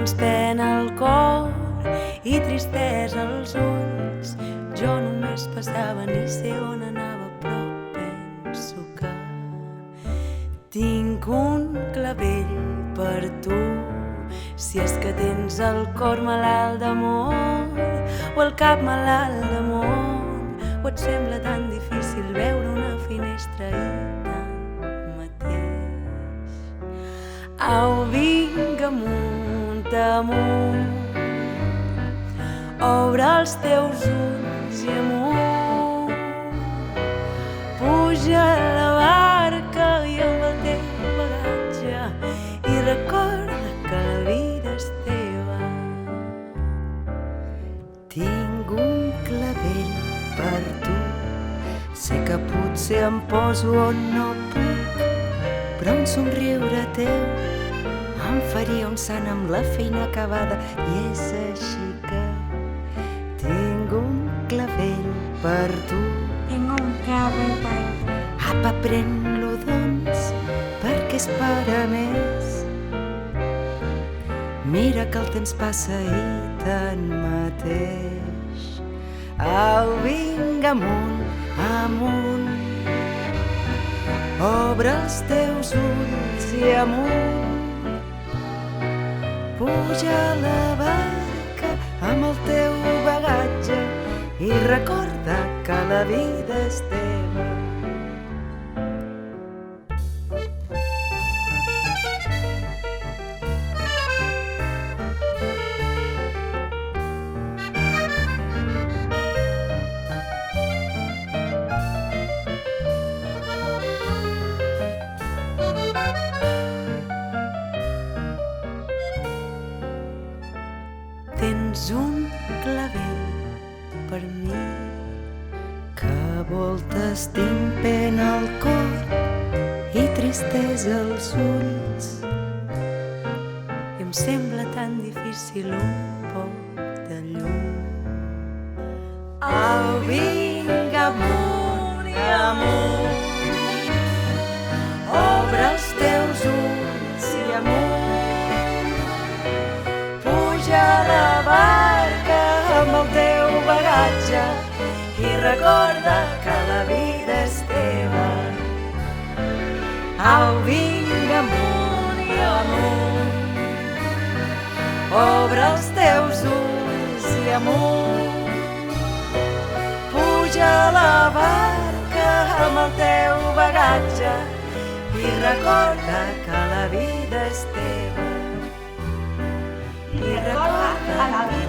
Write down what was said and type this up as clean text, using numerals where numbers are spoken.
tens pena al cor i tristesa als ulls. Jo només passava, ni sé on anava, però penso que tinc un clavell per tu. Si és que tens el cor malalt d'amor o el cap malalt d'amor, o et sembla tan difícil veure una finestra i tanmateix. Au, vinga, amunt, amunt, obre els teus ulls i amunt, puja a la barca i amb el teu bagatge i recorda que la vida és teva. Tinc un clavell per tu, sé que potser em poso on no puc, però un somriure teu em faria un sant amb la feina acabada. I és així que tinc un clavell per tu. Tinc un clavell per tu. Apa, pren-lo, doncs, perquè és per a més. Mira que el temps passa i tanmateix. Au, vinga, amunt, amunt, obre els teus ulls i amunt, puja a la barca amb el teu bagatge i recorda que la vida és teva. Tens un clavell per mi, que a voltes tinc pena al cor i tristesa als ulls, i em sembla tan difícil un poc de llum. Au, vinga, amunt i amunt, obre els teus ulls i amunt, puja a la barca amb el teu bagatge i recorda que la vida és teva. Au, vinga, amunt i amunt, obre els teus ulls i amunt, puja a la barca amb el teu bagatge i recorda que la vida és teva. I recorda que la vida